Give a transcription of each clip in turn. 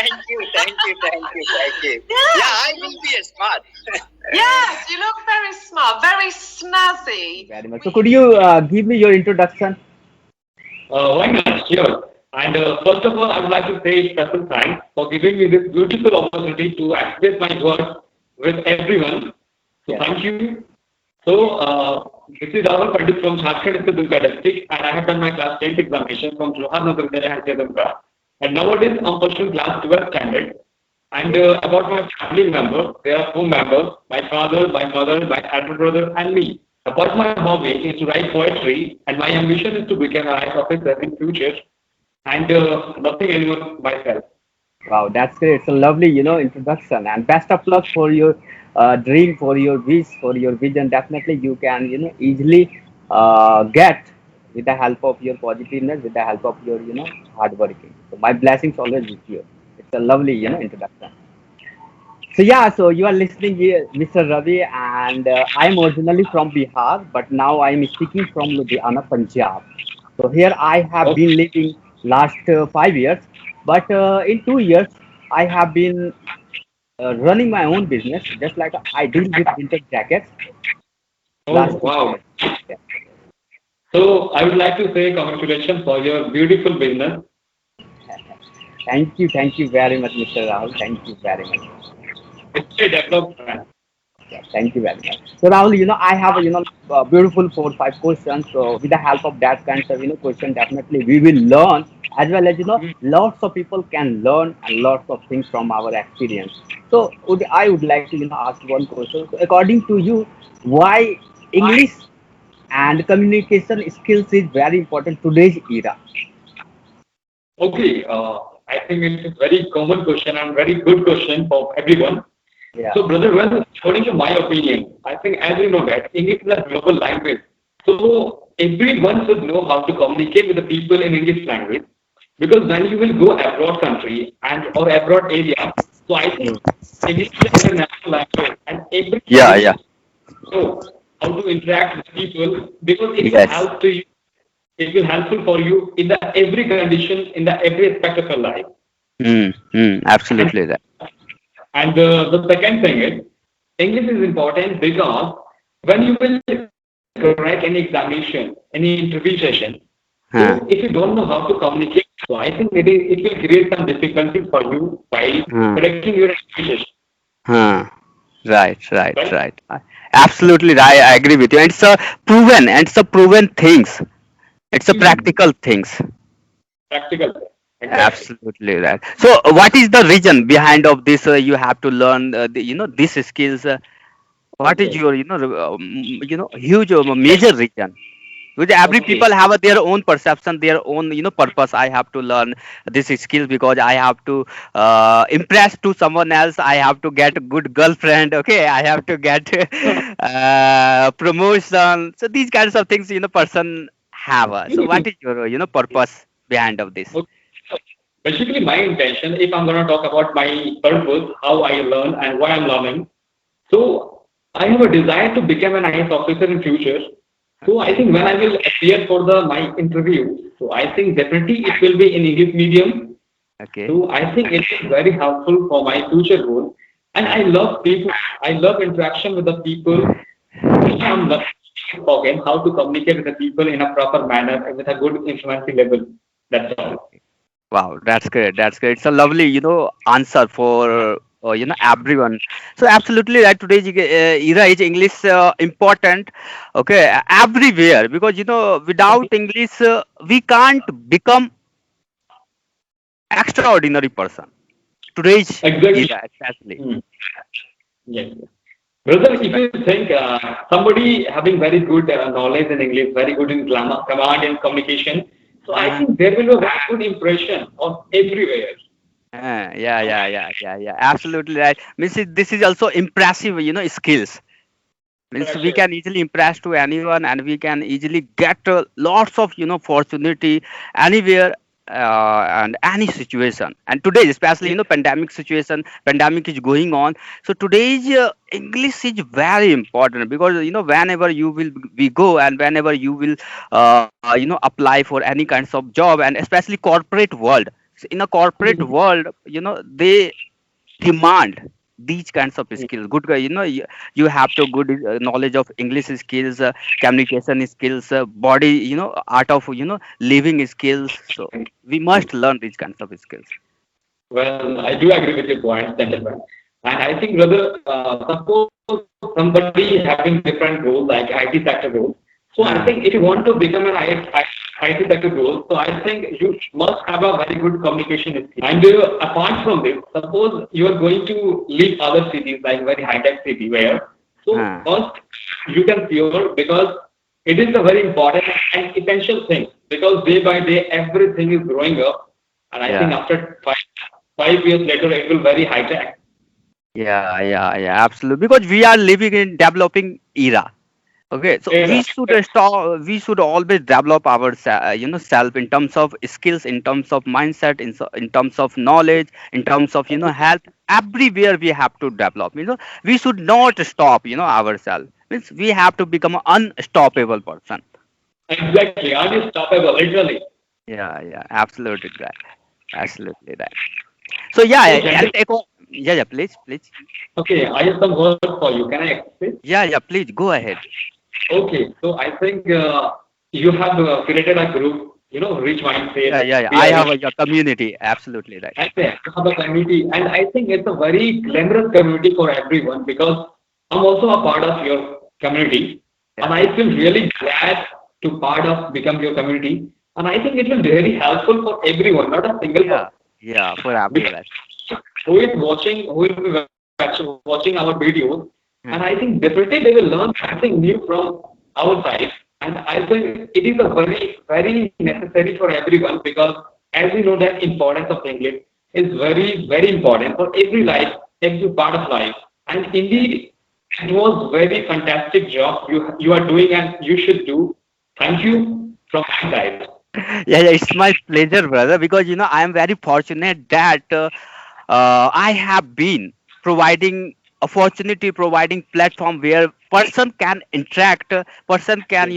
Thank you. Yeah, Yes, I will be a smart. yes, you look very smart, very snazzy. Very much. So could you give me your introduction? Why not? Sure. And first of all, I would like to say special thanks for giving me this beautiful opportunity to express my words with everyone. So Yes. thank you. So this is Rahul Pandit from Jharkhand Durga district, and I have done my class 10th examination from Johar Nagar Vidyalaya, Durga. And nowadays I'm pursuing class 12th standard. And about my family member, there are four members: my father, my mother, my elder brother, and me. About my hobby is to write poetry, and my ambition is to become an IAS officer in future, and nothing anymore myself. Wow, that's great. It's a lovely, introduction, and best of luck for your dream, for your wish, for your vision. Definitely, you can, easily get with the help of your positiveness, with the help of your, hard working. So my blessings always with you. It's a lovely, Yeah. introduction. So yeah, so you are listening here, Mr. Ravi, and I'm originally from Bihar, but now I'm speaking from Ludhiana, Punjab. So here I have been Okay. living last 5 years, but in 2 years I have been running my own business, just like I deal with winter jackets Oh last two wow. years. Yeah. So I would like to say congratulations for your beautiful business. Thank you very much, Mr. Rahul. Thank you very much. It's a development. Yeah, thank you very much. So Rahul, I have beautiful 4 5 questions. So with the help of that kinds of question, definitely we will learn, as well as lots of people can learn and lots of things from our experience. So I would like to ask one question. So according to you, why English and communication skills is very important today's era? Okay. I think it's a very common question and very good question for everyone. Yeah. So, brother, well, according to my opinion, I think as you know that English is a global language. So everyone should know how to communicate with the people in English language. Because when you will go abroad country and or abroad area, so I think Mm. English is an international language and Yeah, everybody yeah. should know how to interact with people because it will Yes. help to you. It will helpful for you in the every condition, in the every aspect of your life. Absolutely And that. the second thing is, English is important because when you will correct any examination, any interview session, so if you Huh. don't know how to communicate, so I think it will create some difficulties for you while Huh. correcting your interview session, Huh. right? Right. Absolutely, I agree with you. And it's a proven things. It's a Hmm. practical things. Practical, exactly. Absolutely right. So, what is the reason behind of this? You have to learn, these skills. What is Okay. your, huge major reason? Because every Okay. people have their own perception, their own, purpose. I have to learn this skills because I have to impress to someone else. I have to get a good girlfriend. Okay, I have to get promotion. So these kinds of things, person have. So what is your, purpose behind of this? Okay. So basically, my intention, if I'm going to talk about my purpose, how I learn and why I'm learning, so I have a desire to become an IAS officer in future. So I Okay. think when I will appear for the my interview, so I think definitely it will be in English medium. Okay. So I think it is very helpful for my future goal. And I Okay. love people. I love interaction with the people. Which I'm learning again how to communicate with the people in a proper manner and with a good influence level. That's all. Wow, that's great. That's great. It's a lovely, answer for everyone. So absolutely right. Today's era is English important. Okay, everywhere because without English we can't become extraordinary person. Today's Exactly. era, especially. Hmm. Yes. Brother, if you think somebody having very good knowledge in English, very good in command and communication, so I Uh-huh. think there will be a very good impression of everywhere. Yeah. Absolutely right. Means this is also impressive, skills. Means Correct, we correct. can easily impress to anyone and we can easily get lots of opportunity anywhere and any situation. And today especially Yes, pandemic is going on. So today's English is very important because whenever you will we go and whenever you will apply for any kinds of job and especially corporate world. in a corporate world, they demand these kinds of skills. Good, you have to good knowledge of English skills, communication skills, body, art of, living skills. So we must learn these kinds of skills. Well, I do agree with your points, gentlemen. And I think whether suppose somebody having different roles like IT sector roles. So I Ah, think if you want to become an IT sector role, so I think you must have a very good communication skill. And apart from this, suppose you are going to leave other cities like very high tech city where so ah, first you can secure because it is a very important and essential thing because day by day everything is growing up and I think yeah. after 5 years later it will very high tech. Yeah, yeah, yeah, absolutely. Because we are living in developing era. Okay, so we Era. should start. We should always develop our, self in terms of skills, in terms of mindset, in terms of knowledge, in terms of, health. Everywhere we have to develop. We should not stop. Ourselves. Means we have to become an unstoppable person. Exactly, unstoppable, literally. Yeah, yeah, absolutely right. Absolutely right. So yeah, So, gentlemen, I'll take. Yeah, yeah. Please, please. okay, I have some words for you. Can I explain? Yeah, yeah. Please go ahead. Okay, so I think you have created a group, Rich Yeah, Mindset. yeah, yeah. We I are have rich. a community. Absolutely right. And they have a community, and I think it's a very glamorous community for everyone because I'm also a part of your community, Yeah, and I feel really glad to part of become your community, and I think it will be very helpful for everyone, not a single yeah, person. yeah. For Because everyone. who is watching, who will be watching our videos, and Hmm. I think definitely they will learn something new from our side. And I think it is a very, very necessary for everyone because as we know that importance of English is very, very important for every life, every part of life. And Yeah. indeed, it was very fantastic job you are doing and you should do. Thank you from my side. Yeah, yeah, it's my pleasure, brother, because I am very fortunate that I have been providing opportunity, providing platform where person can interact, person can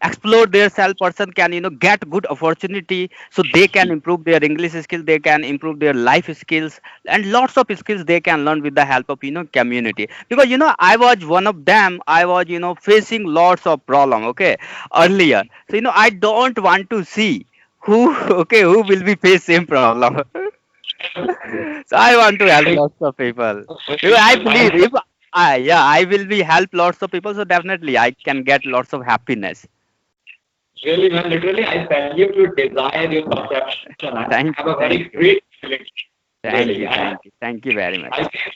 explore their self, person can get good opportunity, so they can improve their English skill, they can improve their life skills, and lots of skills they can learn with the help of community. Because I was one of them. I was facing lots of problem. Okay, earlier, so I don't want to see who okay who will be face same problem. So I want to help lots of people because I believe if I will be help lots of people, so definitely I can get lots of happiness. Really, man, literally, I salute your desire, your perception. I Thank have you, a very thank you, great feeling, thank really. you, And thank you very much. I think,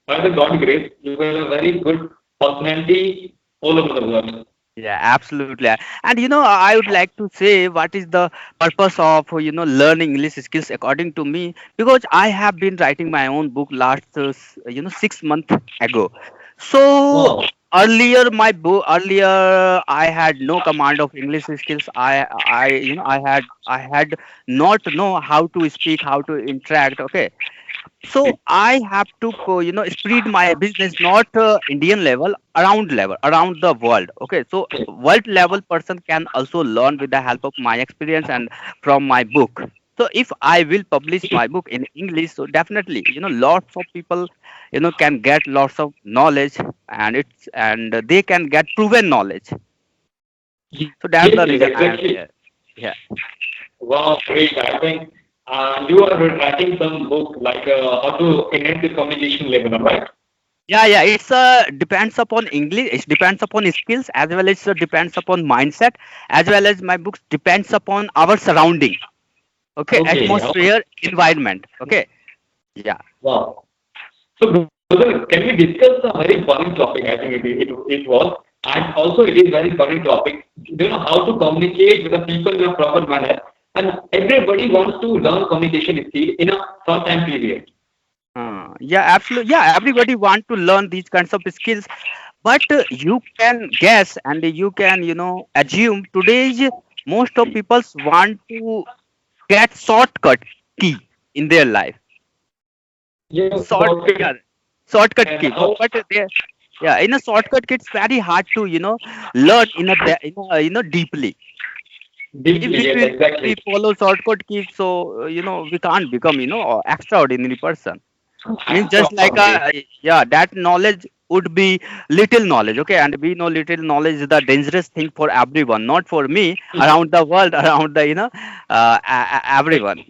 by the God grace, you have a very good personality all over the world. Yeah, absolutely. And I would like to say what is the purpose of learning English skills according to me, because I have been writing my own book last 6 months ago. So Wow. earlier I had no command of English skills. I had not know how to speak, how to interact. Okay, so I have to spread my business, not Indian level, around the world. Okay, so world level person can also learn with the help of my experience and from my book. So if I will publish my book in English, so definitely lots of people can get lots of knowledge, and they can get proven knowledge. So Yes, that's the yes, reason I am exactly. here. Yeah. Wow, great. I think you are writing some book like how to enhance the communication level, right? Yeah, yeah. It's depends upon English. It depends upon skills, as well as depends upon mindset, as well as my books depends upon our surrounding. Okay, Okay. atmosphere, environment. Okay. Yeah. Wow. So, brother, can we discuss a very funny topic? I think it was. And also, it is very funny topic. You know how to communicate with the people in a proper manner. And everybody wants to learn communication skill in a short time period. Yeah, absolutely. Yeah, everybody want to learn these kinds of skills, but you can guess and you can assume today's most of people want to get shortcut key in their life. Yeah, Short, shortcut. yeah, shortcut And key, how but they, yeah, in a shortcut key it's very hard to learn in a deeply. If Deeply, yes, we exactly. follow shortcut keys, so we can't become a extraordinary person. Means just like Absolutely. that knowledge would be little knowledge, okay, and we know little knowledge is the dangerous thing for everyone, not for me, around the world, around the everyone.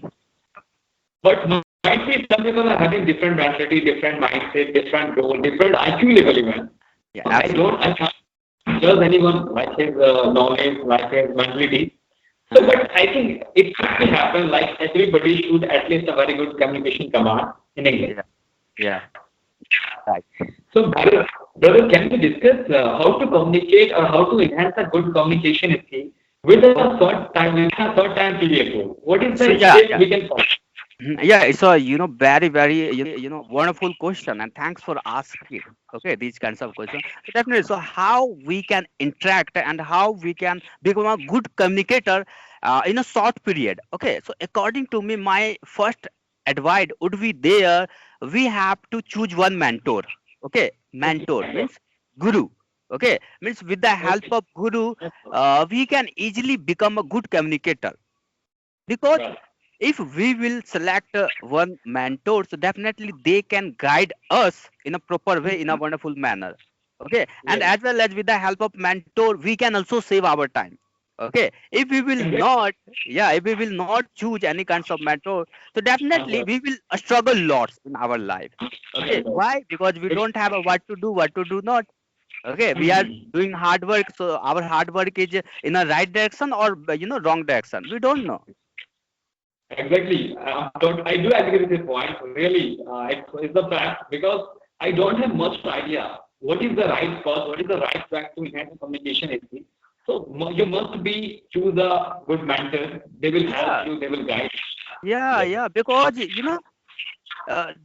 But might be some people are having different mentality, different mindset, different goal, different IQ level even. Yeah, I absolutely. can't judge anyone like his knowledge, like his mentality. So, Uh-huh. but I think it should be happen like everybody should at least a very good communication command in English. Yeah, yeah, right. So, brother, can we discuss how to communicate or how to enhance a good communication skill with a short time period? What is So the yeah, step yeah. we can follow? Yeah, it's a very very wonderful question, and thanks for asking. Okay, these kinds of questions. So definitely. So how we can interact and how we can become a good communicator in a short period. Okay, so according to me, my first advice would be there. We have to choose one mentor. Okay, mentor means guru. Okay, means with the help of guru, we can easily become a good communicator, because Right. if we will select one mentor, so definitely they can guide us in a proper way, in a wonderful manner. Okay, and Yes. as well as with the help of mentor, we can also save our time. Okay, if we will Exactly. not, yeah, if we will not choose any kinds of mentor, so definitely we will struggle lots in our life. Okay, why? Because we It's, don't have a what to do not. Okay, we are hmm. doing hard work, so our hard work is in a right direction or wrong direction. We don't know. Exactly. I do agree with this point. Really, it's the fact because I don't have much idea what is the right path, what is the right track to enhance communication skill. So you must be choose a good mentor. They will help Yeah, you. They will guide. yeah, Yes. yeah, because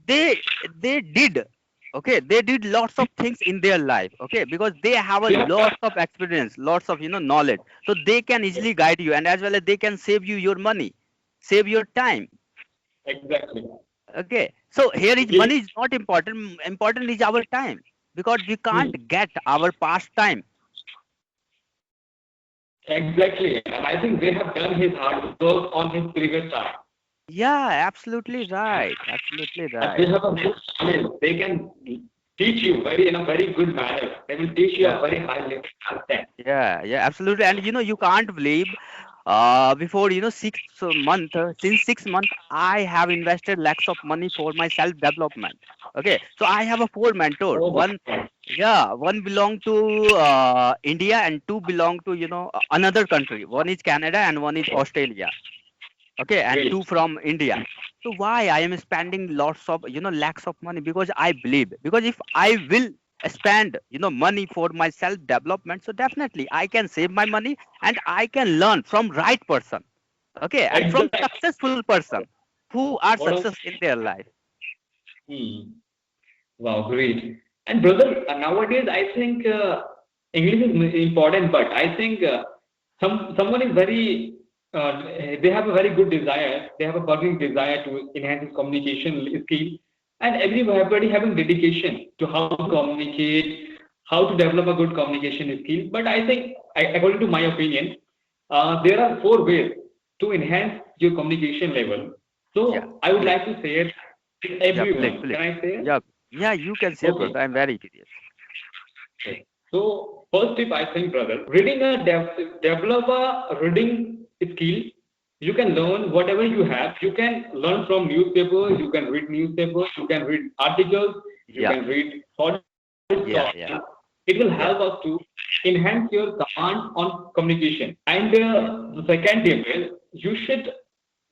they did, okay, they did lots of things in their life, okay, because they have a They have lot done. of experience, lots of knowledge, so they can easily guide you, and as well as they can save you your money, save your time. Exactly. Okay, so here is If, money is not important, important is our time, because we hmm. can't get our past time. Exactly. And I think they have done his hard work on his previous time. Yeah, absolutely right, absolutely And they right. have a good skill. They can teach you very in a very good manner. They will teach you a Yeah, very high level content. yeah, yeah, absolutely. And you can't believe, before 6 month, since 6 months, I have invested lakhs of money for my self development. Okay, so I have a four mentor. Oh my One, God. yeah, one belong to India, and two belong to another country. One is Canada and one is Australia. Okay, and Great. two from India. So why I am spending lots of lakhs of money? Because I believe, because if I will spend money for my self development, so definitely I can save my money, and I can learn from right person, okay, and from Exactly. successful person who are What else? success in their life. Hmm. Wow, great. And brother, nowadays I think English is important, but I think someone is very they have a very good desire. They have a burning desire to enhance his communication skill, and everybody having dedication to how to communicate, how to develop a good communication skill. But I think, according to my opinion, there are four ways to enhance your communication level. Yeah, So I would please. like to say it to Yeah, please, everyone. please. Can I say it? Yeah, yeah, you can share, Okay. brother, I'm very curious. Okay. So first tip I think, brother, reading develop a reading skill. You can learn whatever you have. You can learn from newspapers. You can read newspapers. You can read articles. You Yeah, can read short yeah, stories. yeah, It will yeah, help us to enhance your command on communication. And the second tip is you should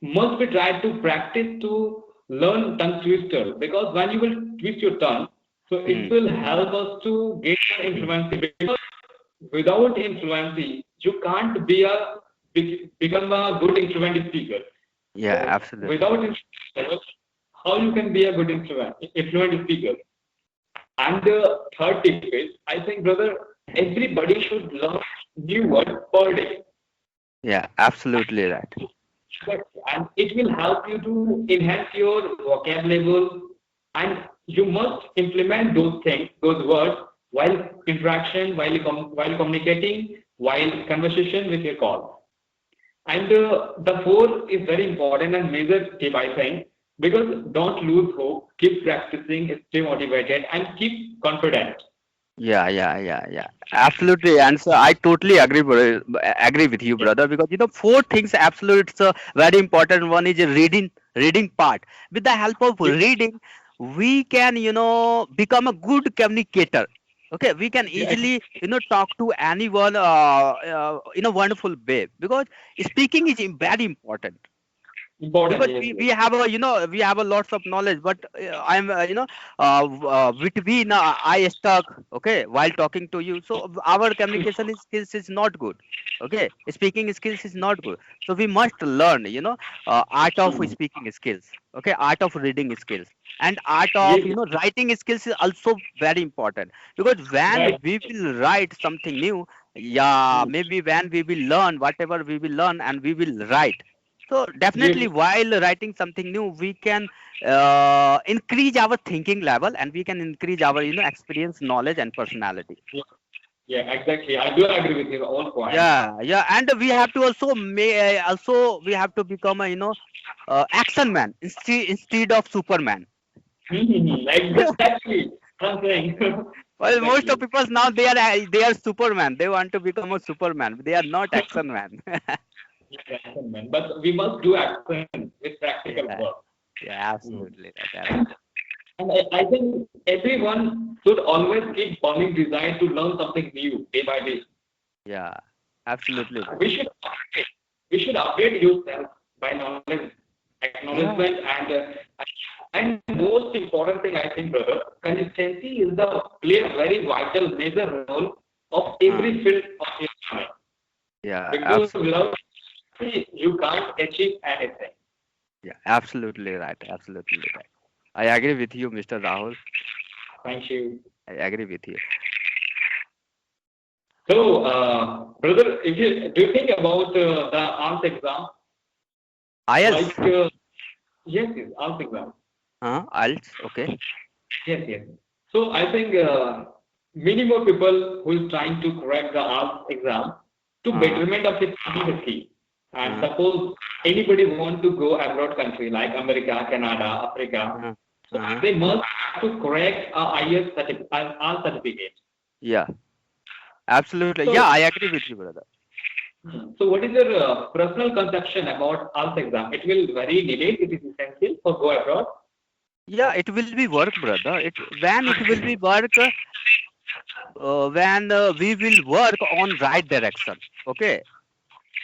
must be tried to practice to learn tongue twister because when you will twist your tongue, so it hmm, will help us to get influence because without influence you can't become a good influent speaker. yeah, So absolutely. without influence, how you can be a good influent speaker? And the third tip is I think brother everybody should learn new word per day. Yeah, absolutely right. But, and it will help you to enhance your vocabulary and you must implement those things, those words while interaction, while communicating, while conversation with your call. And the fourth is very important and major tip, I think, because don't lose hope, keep practicing, stay motivated, and keep confident. Yeah. Absolutely. And so I totally agree with you, brother, because four things absolutely it's a very important. One is a reading part. With the help of Yes, reading, we can, become a good communicator. Okay, we can yes, easily, talk to anyone in a wonderful way because speaking is very important important. because Yes, we yes. have a we have a lots of knowledge but I'm between I stuck okay while talking to you so our communication skills is not good okay speaking skills is not good so we must learn art of speaking skills okay art of reading skills and art of Yes, yes. writing skills is also very important because when Right. we will write something new yeah maybe when we will learn whatever we will learn and we will write so definitely, Yes. while writing something new, we can increase our thinking level and we can increase our experience, knowledge, and personality. Yeah, yeah, exactly. I do agree with your own point. Yeah, and we have to also we have to become a action man instead of Superman. Exactly. I'm saying. Well, most of Exactly. people now they are Superman. They want to become a Superman. They are not action man. Yeah, action, man. But we must do action with practical Yeah, work. yeah, Mm. absolutely, right, And, and I think everyone should always keep burning desire to learn something new day by day. yeah, absolutely, right. We should we should update yourself by knowledge, Yeah. acknowledgement, and most important thing I think, brother, consistency is the play a very vital major role of Uh, every field of your life. yeah, Because without consistency, you can't achieve anything. Yeah, absolutely right. Absolutely right. I agree with you, Mr. Rahul. Thank you. I agree with you. So, brother, if you do you think about the ALS exam? IELTS. Like, yes, ALS exam. IELTS. Okay. Yes. So I think many more people who is trying to crack the ALS exam to Uh, betterment of his ability. And uh, suppose anybody want to go abroad country like America, Canada, Africa, uh, so uh, they must have to crack a IELTS ALS certificate. yeah, absolutely. Yeah, So, I agree with you, brother. so what is your personal conception about ALS exam? It will very needed. It is essential for go abroad. Yeah, it will be work, brother. It will be work when we will work on right direction. Okay.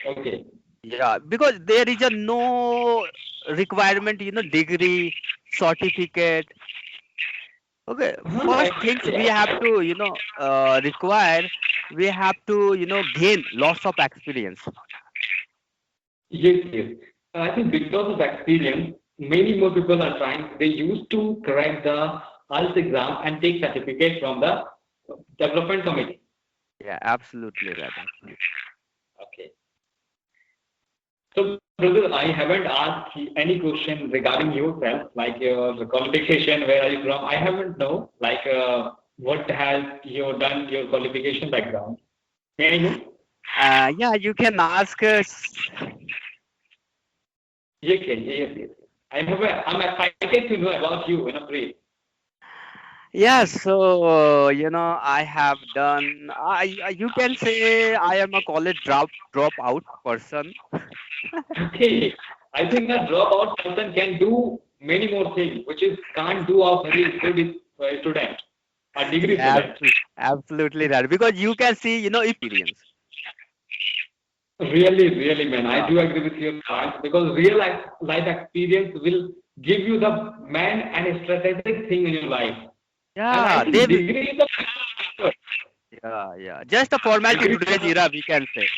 Okay. Yeah, because there is a no requirement, degree, certificate. Okay, first things we have Actually, to, require, we have to, gain lots of experience. yes. I think because of experience, many more people are trying. They used to crack the IELTS exam and take certificate from the development committee. Yeah, absolutely right. Absolutely. Okay. So, brother, I haven't asked any question regarding yourself, like your qualification, where are you from? I haven't know, like what has you done, your qualification background. May I know? Yeah, you can ask us. Yes. I'm excited to know about you in a brief. Yeah, so I have done. You can say I am a college dropout person. Okay, I think a dropout person can do many more things, which is can't do a very good student, a degree student. Absolutely right. Because you can see, experience. Really, man, I Yeah. do agree with your point because real life experience will give you the man and a strategic thing in your life. And I Yeah, they think will. degree is a Yeah. Just a formality degree today's era, we can say.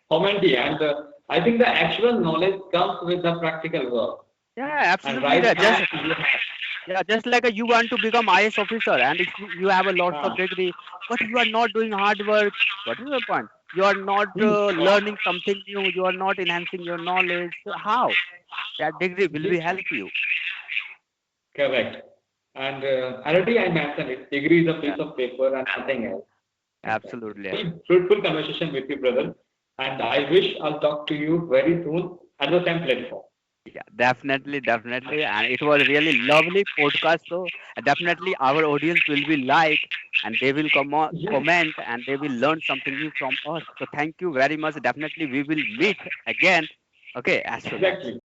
formality, and I think the actual knowledge comes with the practical work. Yeah, And absolutely right right. now, you have. Yeah, just like you want to become IS officer and if you have a lots of Uh, degree, but you are not doing hard work, what is the point? You are not hmm, learning something new. You are not enhancing your knowledge. So how that degree will be yes, help you? correct. And already I mentioned it. Degree is a Yeah, piece of paper and nothing else. absolutely. Very fruitful conversation with you, brother. And I wish I'll talk to you very soon at the same platform. Yeah, definitely, and it was really lovely podcast. So definitely, our audience will be like, and they will Yes, comment, and they will learn something new from us. So thank you very much. Definitely, we will meet again. Okay, as soon as. exactly.